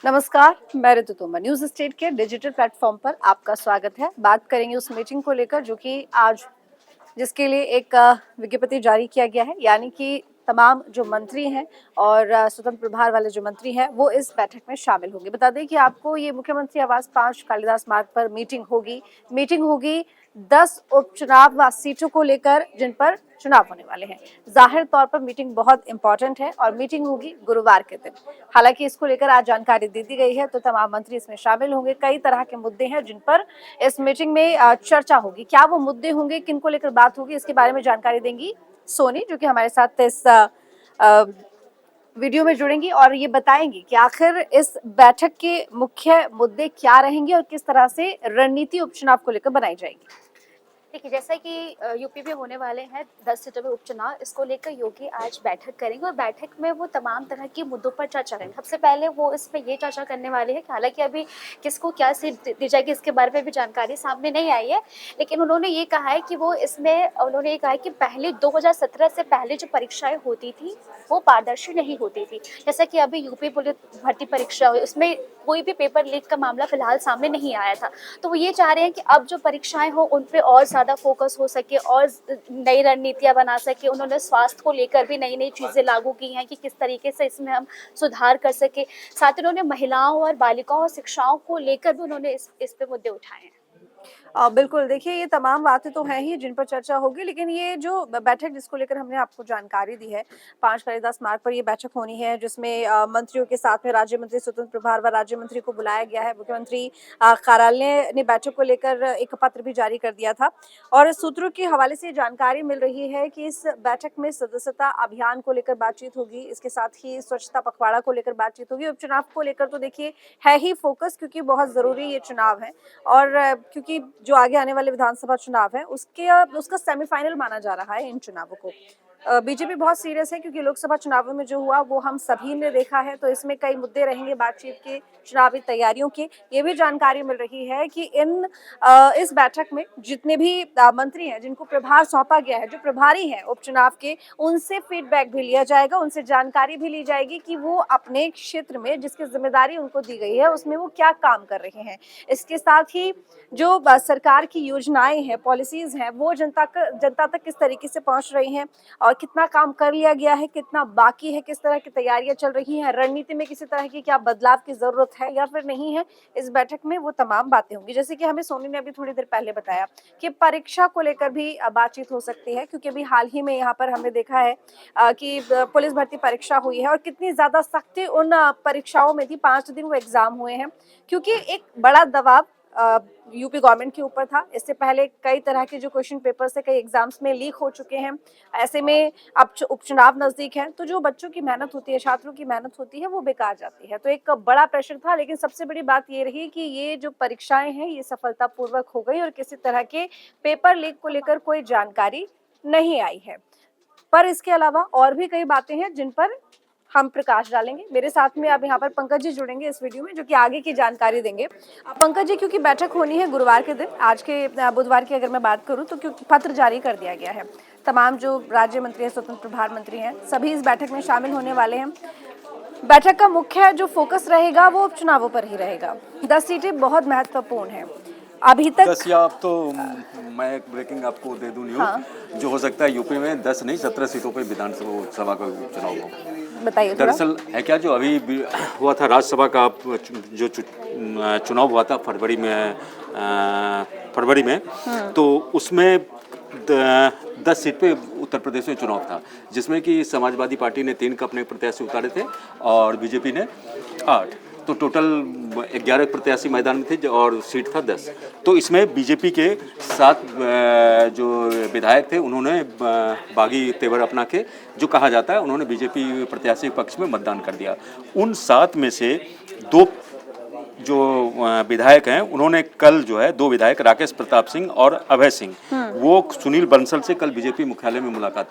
नमस्कार, मैं ऋतु Tomar. News state के डिजिटल प्लेटफॉर्म पर आपका स्वागत है। बात करेंगे उस मीटिंग को लेकर जो कि आज जिसके लिए एक विज्ञप्ति जारी किया गया है, यानी कि तमाम जो मंत्री हैं और स्वतंत्र प्रभार वाले जो मंत्री हैं वो इस बैठक में शामिल होंगे। बता दें कि आपको ये मुख्यमंत्री आवास 5 कालिदास मार्ग पर मीटिंग होगी 10 उपचुनाव सीटों को लेकर जिन पर चुनाव होने वाले हैं। जाहिर तौर पर मीटिंग बहुत इंपॉर्टेंट है और मीटिंग होगी गुरुवार के दिन। हालांकि इसको लेकर आज जानकारी दे दी गई है, तो तमाम मंत्री इसमें शामिल होंगे। कई तरह के मुद्दे हैं जिन पर इस मीटिंग में चर्चा होगी। क्या वो मुद्दे होंगे, किनको लेकर बात होगी, इसके बारे में जानकारी देंगी सोनी, जो कि हमारे साथ इस वीडियो में जुड़ेंगी और ये बताएंगी कि आखिर इस बैठक के मुख्य मुद्दे क्या रहेंगे और किस तरह से रणनीति उपचुनाव को लेकर बनाई जाएगी। देखिए, जैसा कि यूपी में होने वाले हैं 10 सीटों में उपचुनाव, इसको लेकर योगी आज बैठक करेंगे और बैठक में वो तमाम तरह के मुद्दों पर चर्चा करेंगे। सबसे पहले वो इसमें ये चर्चा करने वाले हैं कि हालांकि अभी किसको क्या सीट दी जाएगी इसके बारे में भी जानकारी सामने नहीं आई है, लेकिन उन्होंने ये कहा है कि उन्होंने ये कहा है कि पहले 2017 से पहले जो परीक्षाएं होती थी वो पारदर्शी नहीं होती थी। जैसा कि अभी यूपी पुलिस भर्ती परीक्षा हुई, उसमें कोई भी पेपर लीक का मामला फिलहाल सामने नहीं आया था। तो वो ये चाह रहे हैं कि अब जो परीक्षाएं हो उन पे और ज़्यादा फोकस हो सके और नई रणनीतियां बना सके। उन्होंने स्वास्थ्य को लेकर भी नई नई चीज़ें लागू की हैं कि किस तरीके से इसमें हम सुधार कर सके। साथ ही उन्होंने महिलाओं और बालिकाओं और शिक्षाओं को लेकर भी उन्होंने इस पे मुद्दे उठाए हैं। बिल्कुल, देखिए ये तमाम बातें तो हैं ही जिन पर चर्चा होगी, लेकिन ये जो बैठक जिसको लेकर हमने आपको जानकारी दी है, 5 कालिदास मार्ग पर ये बैठक होनी है, जिसमें मंत्रियों के साथ में राज्य मंत्री, स्वतंत्र प्रभार व राज्य मंत्री को बुलाया गया है। मुख्यमंत्री कार्यालय ने बैठक को लेकर एक पत्र भी जारी कर दिया था और सूत्रों के हवाले से जानकारी मिल रही है कि इस बैठक में सदस्यता अभियान को लेकर बातचीत होगी। इसके साथ ही स्वच्छता पखवाड़ा को लेकर बातचीत होगी। उपचुनाव को लेकर तो देखिए है ही फोकस, क्योंकि बहुत ज़रूरी ये चुनाव है और क्योंकि जो आगे आने वाले विधानसभा चुनाव है उसका सेमीफाइनल माना जा रहा है इन चुनावों को। बीजेपी बहुत सीरियस है क्योंकि लोकसभा चुनावों में जो हुआ वो हम सभी ने देखा है, तो इसमें कई मुद्दे रहेंगे बातचीत के, चुनावी तैयारियों के। ये भी जानकारी मिल रही है कि इस बैठक में जितने भी मंत्री हैं जिनको प्रभार सौंपा गया है, जो प्रभारी हैं उपचुनाव के, उनसे फीडबैक भी लिया जाएगा, उनसे जानकारी भी ली जाएगी कि वो अपने क्षेत्र में जिसकी जिम्मेदारी उनको दी गई है उसमें वो क्या काम कर रहे हैं। इसके साथ ही जो सरकार की योजनाएं हैं, पॉलिसीज हैं, वो जनता तक किस तरीके से पहुंच रही हैं और कितना काम कर लिया गया है, कितना बाकी है, किस तरह की तैयारियां चल रही हैं, रणनीति में किसी तरह की क्या बदलाव की जरूरत है या फिर नहीं है, इस बैठक में वो तमाम बातें होंगी। जैसे कि हमें सोनी ने अभी थोड़ी देर पहले बताया कि परीक्षा को लेकर भी बातचीत हो सकती है, क्योंकि अभी हाल ही में यहाँ पर हमने देखा है कि पुलिस भर्ती परीक्षा हुई है और कितनी ज्यादा सख्ती उन परीक्षाओं में थी। 5 दिन वो एग्जाम हुए हैं क्योंकि एक बड़ा दबाव यूपी गवर्नमेंट के ऊपर था। इससे पहले कई तरह के जो क्वेश्चन पेपर्स थे कई एग्जाम्स में लीक हो चुके हैं। ऐसे में अब उपचुनाव नजदीक है तो जो बच्चों की मेहनत होती है, छात्रों की मेहनत होती है, वो बेकार जाती है। तो एक बड़ा प्रेशर था, लेकिन सबसे बड़ी बात ये रही कि ये जो परीक्षाएं हैं ये सफलतापूर्वक हो गई और किसी तरह के पेपर लीक को लेकर कोई जानकारी नहीं आई है। पर इसके अलावा और भी कई बातें हैं जिन पर हम प्रकाश डालेंगे। मेरे साथ में अब यहाँ पर पंकज जी जुड़ेंगे इस वीडियो में, जो कि आगे की जानकारी देंगे। पंकज जी, क्योंकि बैठक होनी है गुरुवार के दिन, आज के बुधवार की अगर मैं बात करूँ तो क्योंकि पत्र जारी कर दिया गया है, तमाम जो राज्य मंत्री हैं, स्वतंत्र प्रभार मंत्री हैं, सभी इस बैठक में शामिल होने वाले हैं। बैठक का मुख्य जो फोकस रहेगा वो उपचुनावों पर ही रहेगा। 10 सीटें बहुत महत्वपूर्ण है अभी तक। 10 या अब तो मैं एक ब्रेकिंग आपको दे दूं न्यूज़। हाँ। जो हो सकता है यूपी में 10 नहीं 17 सीटों पर विधानसभा का चुनाव हो। बताइए। दरअसल है क्या, जो अभी हुआ था राज्यसभा का जो चुनाव हुआ था फरवरी में तो उसमें 10 सीट पे उत्तर प्रदेश में चुनाव था, जिसमें कि समाजवादी पार्टी ने 3 अपने प्रत्याशी उतारे थे और बीजेपी ने 8, तो टोटल 11 प्रत्याशी मैदान में थे और सीट था 10। तो इसमें बीजेपी के 7 जो विधायक थे उन्होंने बागी तेवर अपना के, जो कहा जाता है, उन्होंने बीजेपी प्रत्याशी पक्ष में मतदान कर दिया। उन 7 में से 2 जो विधायक हैं उन्होंने कल जो है 2 विधायक राकेश प्रताप सिंह और अभय सिंह, वो सुनील बंसल से कल बीजेपी मुख्यालय में मुलाकात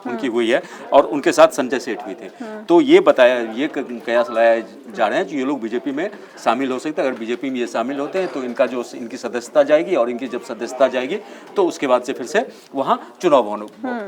उनकी हुई है और उनके साथ संजय सेठ भी थे। तो ये बताया, ये कयास लाया जा रहे हैं कि ये लोग बीजेपी में शामिल हो सकते हैं। अगर बीजेपी में ये शामिल होते हैं तो इनकी सदस्यता जाएगी और इनकी जब सदस्यता जाएगी तो उसके बाद से फिर से वहाँ चुनाव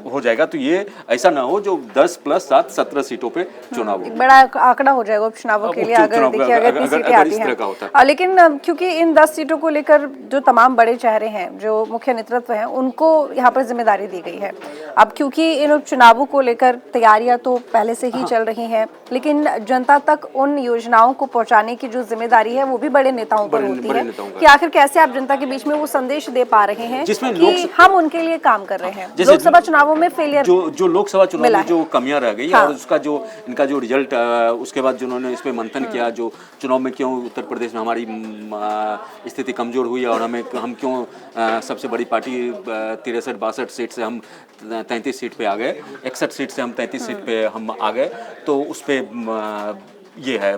हो जाएगा। तो ये ऐसा ना हो जो 10 + 7 17 सीटों पे चुनाव हो, बड़ा आंकड़ा हो जाएगा उपचुनावों के लिए अगर देखिए अगर 30 सीटें आती हैं। लेकिन क्योंकि इन 10 सीटों को लेकर जो तमाम बड़े चेहरे हैं, जो मुख्य नेतृत्व हैं, उनको यहाँ पर जिम्मेदारी दी गई है। अब क्योंकि इन उपचुनावों को लेकर तैयारियां तो पहले से ही चल रही हैं, लेकिन जनता तक उन योजनाओं को पहुंचाने की जो जिम्मेदारी है वो भी बड़े नेताओं पर होती है कि आखिर कैसे आप जनता के बीच में वो संदेश दे पा रहे हैं कि हम उनके लिए काम कर रहे हैं। लोकसभा चुनावों में फेलियर, जो लोकसभा चुनाव में जो कमियां रह गई और उसका जो इनका जो रिजल्ट, उसके बाद जिन्होंने इस पे मंथन किया, जो चुनाव में क्यों उत्तर प्रदेश में हमारी स्थिति कमजोर हुई और हम क्यों सबसे बड़ी पार्टी 63-62 सीट से हम 33 सीट पे आ गए, 61 सीट से हम 33 सीट पे हम आ गए। तो उस पे ये है,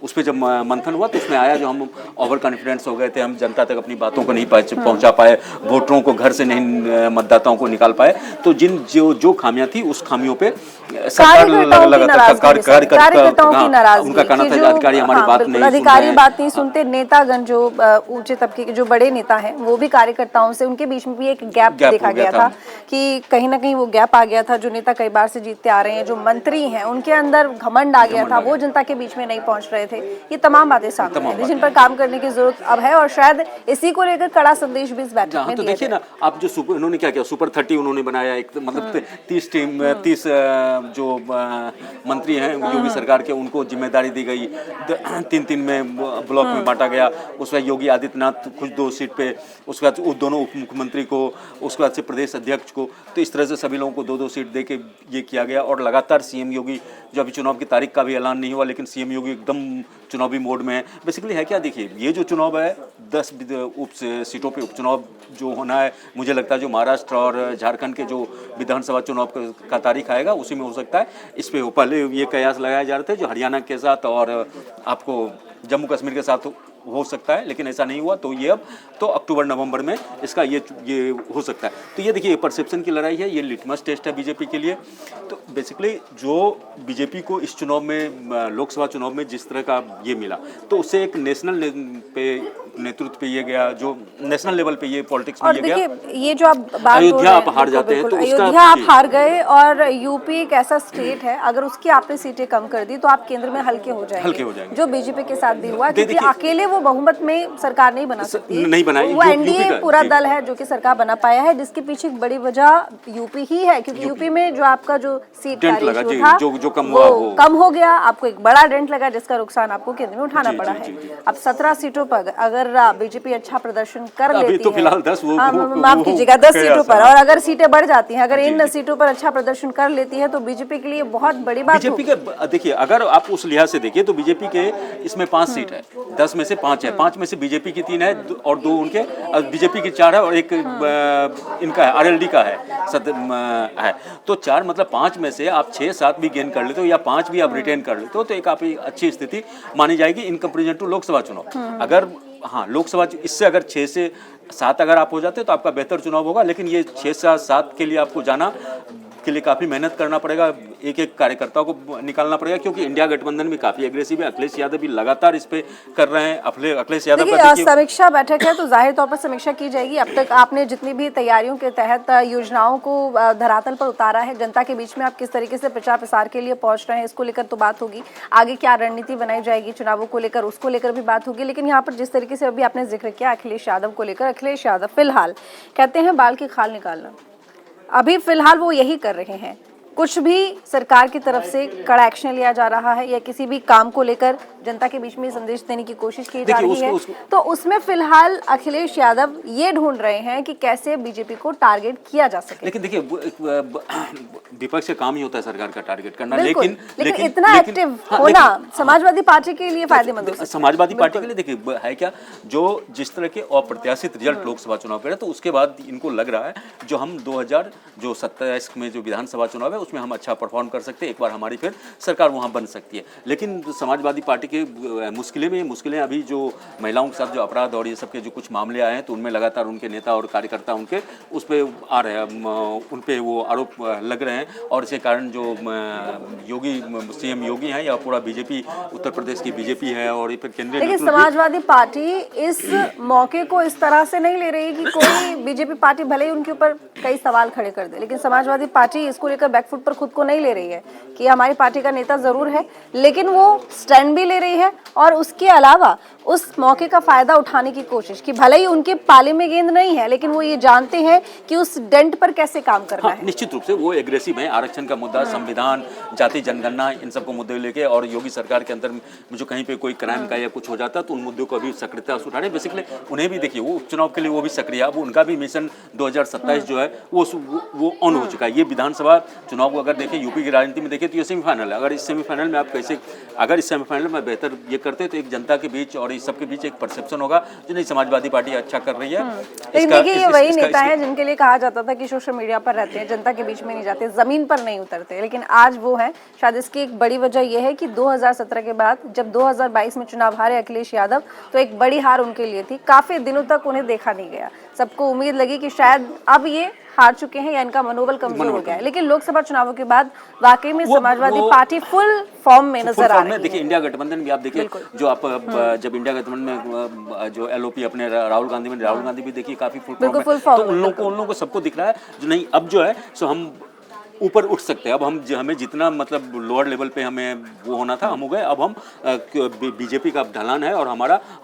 उस पर जब मंथन हुआ तो उसमें आया जो हम ओवर कॉन्फिडेंस हो गए थे, हम जनता तक अपनी बातों को नहीं पहुंचा पाए, वोटरों को घर से नहीं, मतदाताओं को निकाल पाए। तो जो खामियां थी उस खामियों पे सरकार लगातार कार्यकर्ताओं की नाराजगी, उनका कहना था अधिकारी हमारी बात नहीं, अधिकारी बात नहीं सुनते। नेतागण जो ऊंचे तबके के जो बड़े नेता हैं वो भी कार्यकर्ताओं से, उनके बीच में भी एक गैप देखा गया था कि कहीं ना कहीं वो गैप आ गया था। जो नेता कई बार से जीतते आ रहे हैं, जो मंत्री हैं, उनके अंदर घमंड आ गया था, वो जनता के बीच में नहीं पहुंच रहे थे। ये तमाम बातें सामने आई जिन पर काम करने की जरूरत अब है और शायद इसी को लेकर कड़ा संदेश भी इस बैठक में तो दिया देखिए ना आप, जो उन्होंने क्या किया, सुपर 30 उन्होंने बनाया एक, मतलब 30 जो मंत्री हैं योगी सरकार के, उनको जिम्मेदारी दी गई, 3-3 में ब्लॉक में बांटा गया। उसके बाद योगी आदित्यनाथ खुद 2 सीट पे, उसके बाद उस दोनों उप मुख्यमंत्री को, उसके बाद से प्रदेश अध्यक्ष को, तो इस तरह से सभी लोगों को 2-2 सीट दे के ये किया गया। और लगातार सीएम योगी, जो अभी चुनाव की तारीख का भी ऐलान नहीं हुआ, लेकिन सीएम योगी एकदम चुनावी मोड में है। बेसिकली है क्या, देखिए ये जो चुनाव है 10 सीटों पे उपचुनाव जो होना है, मुझे लगता है जो महाराष्ट्र और झारखंड के जो विधानसभा चुनाव का तारीख आएगा उसी में हो सकता है। इस पे पहले ये कयास लगाए जा रहे थे जो हरियाणा के साथ और आपको जम्मू कश्मीर के साथ हो सकता है, लेकिन ऐसा नहीं हुआ। तो ये अब तो अक्टूबर-नवंबर में इसका ये हो सकता है। तो ये देखिए परसेप्शन की लड़ाई है, ये लिटमस टेस्ट है बीजेपी के लिए। तो बेसिकली जो बीजेपी को इस चुनाव में, लोकसभा चुनाव में जिस तरह का ये मिला, तो उससे एक नेशनल नेतृत्व पे ये गया, जो नेशनल लेवल पे ये पॉलिटिक्स में ये गया। ये जो आप बात अयोध्या आप हार जाते हैं तो अयोध्या आप हार गए, और यूपी एक ऐसा स्टेट है अगर उसकी आपने सीटें कम कर दी तो आप केंद्र में हल्के हो जाएंगे, जो बीजेपी के साथ भी हुआ, क्योंकि अकेले वो बहुमत में सरकार नहीं बना सकती, नहीं बनाई। वो एनडीए पूरा दल है जो कि सरकार बना पाया है, जिसके पीछे एक बड़ी वजह यूपी ही है, क्योंकि यूपी में जो आपका जो सीट का रेशियो था जो कम हो गया, आपको एक बड़ा डेंट लगा, जिसका नुकसान आपको केंद्र में उठाना पड़ा है। अब 17 सीटों पर अगर बीजेपी अच्छा प्रदर्शन कर लेती है, तो फिलहाल 10 माफ कीजिएगा 10 सीटों पर, और अगर सीटें बढ़ जाती हैं, अगर इन सीटों पर अच्छा प्रदर्शन कर लेती है तो बीजेपी के लिए बहुत बड़ी बात बीजेपी के। देखिए अगर आप उस लिहाज से देखिए तो बीजेपी के इसमें 5 सीट है, 10 में से 5 है, 5 में से बीजेपी की 3 है और 2 उनके, बीजेपी की 4 है और एक इनका है, आरएलडी का है। तो 4 मतलब 5 में से आप 6-7 भी गेन कर लेते हो या 5 भी आप रिटेन कर लेते हो, तो एक काफी अच्छी स्थिति मानी जाएगी इन कंपेरिजन टू लोकसभा चुनाव। अगर लोकसभा इससे अगर 6 से 7 अगर आप हो जाते तो आपका बेहतर चुनाव होगा, लेकिन ये 6 से 7 के लिए आपको जाना के लिए काफ़ी मेहनत करना पड़ेगा, एक कार्यकर्ता को निकालना पड़ेगा, क्योंकि इंडिया गठबंधन भी काफ़ी एग्रेसिव है। अखिलेश यादव भी लगातार इस पे कर रहे हैं। अखिलेश यादव समीक्षा बैठक है तो जाहिर तौर पर समीक्षा की जाएगी। अब तक आपने जितनी भी तैयारियों के तहत योजनाओं को धरातल पर उतारा है, जनता के बीच में आप किस तरीके से प्रचार प्रसार के लिए पहुंच रहे हैं, इसको लेकर तो बात होगी। आगे क्या रणनीति बनाई जाएगी चुनावों को लेकर, उसको लेकर भी बात होगी। लेकिन यहाँ पर जिस तरीके से अभी आपने जिक्र किया अखिलेश यादव को लेकर, अखिलेश यादव फिलहाल कहते हैं बाल की खाल निकालना, अभी फिलहाल वो यही कर रहे हैं। कुछ भी सरकार की तरफ से कड़ा एक्शन लिया जा रहा है या किसी भी काम को लेकर जनता के बीच में संदेश देने की कोशिश की जा रही है, तो उसमें फिलहाल अखिलेश यादव ये ढूंढ रहे हैं कि कैसे बीजेपी को टारगेट किया जा सके। लेकिन देखिए विपक्ष का काम ही होता है सरकार का टारगेट करना, लेकिन इतना एक्टिव होना समाजवादी पार्टी के लिए फायदेमंद हो सकता है। समाजवादी पार्टी के लिए देखिए है क्या, जो जिस तरह के अप्रत्याशित रिजल्ट लोकसभा चुनाव के रहे, तो उसके बाद इनको लग रहा है जो हम 2027 में जो विधानसभा चुनाव है उसमें हम अच्छा परफॉर्म कर सकते हैं, एक बार हमारी फिर सरकार वहां बन सकती है। लेकिन समाजवादी पार्टी के देखिए मुश्किलें अभी जो महिलाओं के साथ जो अपराध और ये सब के जो कुछ मामले आए हैं तो उनमें लगातार उनके नेता और कार्यकर्ता उनके उस पर आ रहे हैं, उन पे वो आरोप लग रहे हैं और इसके कारण जो योगी सीएम योगी हैं या पूरा बीजेपी उत्तर प्रदेश की बीजेपी है और ये फिर केंद्रीय देखिए नेतृत्व भी- समाजवादी पार्टी इस मौके को इस तरह से नहीं ले रही कि कोई बीजेपी पार्टी भले ही उनके ऊपर कई सवाल खड़े कर दे, लेकिन समाजवादी पार्टी इसको लेकर बैकफुट पर खुद को नहीं ले रही है कि हमारी पार्टी का नेता जरूर है, लेकिन वो स्टैंड भी ले रही है और उसके अलावा उस मौके का फायदा उठाने की कोशिश कि भले ही उनके पाले में गेंद नहीं है लेकिन वो ये जानते हैं कि उस डेंट पर कैसे काम करना है। निश्चित रूप से वो एग्रेसिव है। आरक्षण का मुद्दा, संविधान, जाति जनगणना, इन सबको मुद्दे लेके और योगी सरकार के अंदर जो कहीं पे कोई क्राइम का या कुछ हो जाता तो उन मुद्दों को अभी सक्रियता से उठा रहे। बेसिकली उन्हें भी देखिए वो उपचुनाव के लिए वो भी सक्रिय, अब उनका भी मिशन 2027 जो है वो ऑन हो चुका है। ये विधानसभा चुनाव को अगर देखें, यूपी की राजनीति में देखें तो ये सेमीफाइनल है। अगर इस सेमीफाइनल में आप कैसे, अगर इस सेमीफाइनल में बेहतर ये करते तो एक जनता के बीच और इस सबके बीच एक परसेप्शन होगा जो नहीं समाजवादी पार्टी अच्छा कर रही है। लेकिन देखिए ये वही नेता है जिनके लिए कहा जाता था कि सोशल मीडिया पर रहते हैं, जनता के बीच में नहीं जाते, जमीन पर नहीं उतरते, लेकिन आज वो है। शायद इसकी एक बड़ी वजह यह है कि 2017 के बाद जब 2022 में चुनाव हारे अखिलेश यादव तो एक बड़ी हार उनके लिए थी। काफी दिनों तक उन्हें देखा नहीं गया, सबको उम्मीद लगी कि शायद अब ये हार चुके हैं या इनका मनोबल कमजोर हो गया है, लेकिन लोकसभा चुनावों के बाद वाकई में समाजवादी पार्टी फुल फॉर्म में नजर आ रही है। देखिए इंडिया गठबंधन भी आप देखिए जो आप जब इंडिया गठबंधन में जो एलओपी अपने राहुल गांधी भी देखिए काफी फुल फॉर्म में, तो उन लोगों को सबको दिख रहा है जो नहीं अब जो है सो हम ऊपर उठ सकते हैं। अब हमें जितना मतलब लोअर लेवल पे हमें वो होना था हम हो गए, अब हम बीजेपी का ढलान है और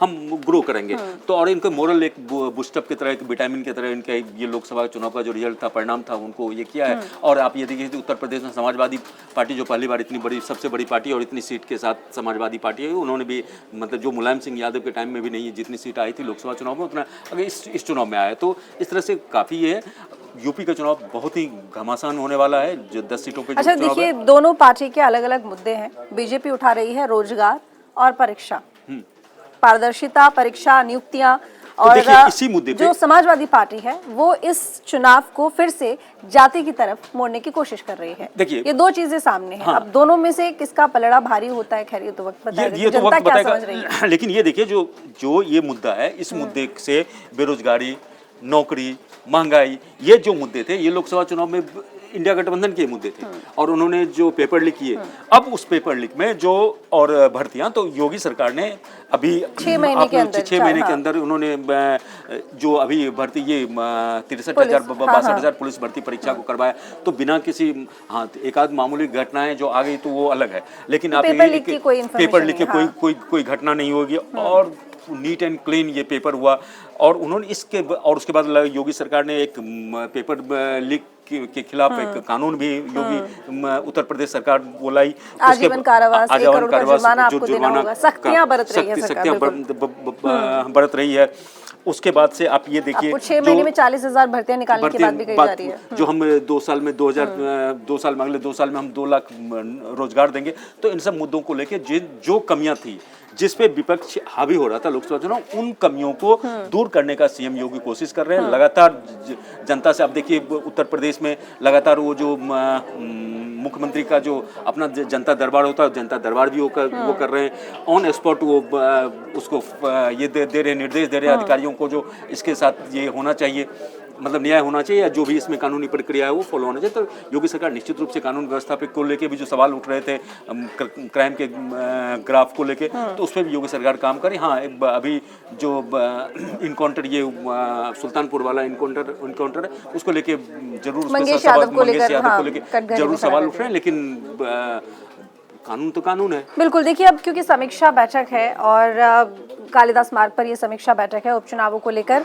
हम ग्रो करेंगे। तो और इनके मोरल एक बूस्टअप की तरह, एक विटामिन की तरह इनके ये लोकसभा चुनाव का जो रिजल्ट था, परिणाम था, उनको ये किया है। और आप ये देखिए उत्तर प्रदेश में समाजवादी पार्टी जो पहली बार इतनी बड़ी सबसे बड़ी पार्टी और इतनी सीट के साथ समाजवादी पार्टी है, उन्होंने भी मतलब जो मुलायम सिंह यादव के टाइम में भी नहीं जितनी सीट आई थी लोकसभा चुनाव में उतना अगर इस चुनाव में आया। तो इस तरह से काफ़ी ये यूपी का चुनाव बहुत ही घमासान होने वाला है जो 10 सीटों पे। अच्छा देखिए दोनों पार्टी के अलग अलग मुद्दे हैं। बीजेपी उठा रही है रोजगार और परीक्षा, पारदर्शिता, परीक्षा, नियुक्तियां, और इसी मुद्दे पे जो समाजवादी पार्टी है वो इस चुनाव को फिर से जाति की तरफ मोड़ने की कोशिश कर रही है। देखिए ये दो चीजें सामने हैं। अब दोनों में से किसका पलड़ा भारी होता है, खैर ये तो वक्त बताएगा, ये तो जनता वक्त क्या बताएगा। समझ रही है। लेकिन ये देखिए जो ये मुद्दा है, इस मुद्दे से बेरोजगारी, नौकरी, महंगाई, ये जो मुद्दे थे ये लोकसभा चुनाव में इंडिया गठबंधन के मुद्दे थे और उन्होंने जो पेपर लीक किए, अब उस पेपर लीक में जो और भर्तियां तो योगी सरकार ने अभी 6 महीने के अंदर 6 महीने के अंदर उन्होंने जो अभी भर्ती ये 63,000 62,000 पुलिस भर्ती परीक्षा को करवाया। तो बिना किसी एक आध मामूली घटनाएं जो आ गई तो वो अलग है, लेकिन आप पेपर लीक की कोई घटना नहीं होगी और नीट एंड क्लीन ये पेपर हुआ। और उन्होंने उसके बाद योगी सरकार ने एक पेपर लीक के खिलाफ एक कानून भी योगी उत्तर प्रदेश सरकार बोलाई, आजीवन कारावास, 1 करोड़ का जुर्माना आपको देना होगा, सख्तियां बरत रही है। उसके बाद से आप ये देखिए 6 महीने में 40,000 भर्तियां निकालने की बात भी कही जा रही है। जो हम 2 साल में 2 साल में अगले 2 साल में हम 2 लाख रोजगार देंगे। तो इन सब मुद्दों को लेके जो कमियां थी जिस पे विपक्ष हावी हो रहा था लोकसभा चुनाव, उन कमियों को दूर करने का सीएम योगी कोशिश कर रहे हैं। लगातार जनता से आप देखिए उत्तर प्रदेश में लगातार वो जो मुख्यमंत्री का जो अपना जनता दरबार होता है, जनता दरबार भी वो कर रहे हैं। ऑन स्पॉट वो उसको ये दे रहे निर्देश दे रहे हैं अधिकारियों को जो इसके साथ ये होना चाहिए, मतलब न्याय होना चाहिए या जो भी इसमें कानूनी प्रक्रिया है वो फॉलो होना चाहिए। तो योगी सरकार निश्चित रूप से कानून व्यवस्था पे को लेके भी जो सवाल उठ रहे थे क्राइम के ग्राफ को लेके, तो उस पर भी योगी सरकार काम करे। हाँ अभी जो इनकाउंटर ये सुल्तानपुर वाला इनकाउंटर है उसको लेके जरूर मंगेश यादव को लेकर जरूर सवाल उठ रहे हैं, लेकिन कानून तो कानून है। बिल्कुल देखिए अब क्योंकि समीक्षा बैठक है और कालिदास मार्ग पर ये समीक्षा बैठक है उपचुनावों को लेकर,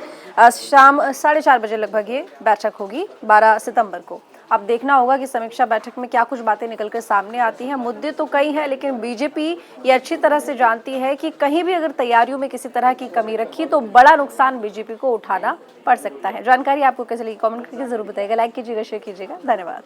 शाम 4:30 बजे लगभग ये बैठक होगी 12 सितंबर को। अब देखना होगा कि समीक्षा बैठक में क्या कुछ बातें निकलकर सामने आती हैं। मुद्दे तो कई हैं, लेकिन बीजेपी ये अच्छी तरह से जानती है कि कहीं भी अगर तैयारियों में किसी तरह की कमी रखी तो बड़ा नुकसान बीजेपी को उठाना पड़ सकता है। जानकारी आपको कैसे लगी कमेंट करके जरूर बताइएगा, लाइक कीजिएगा, शेयर कीजिएगा। धन्यवाद।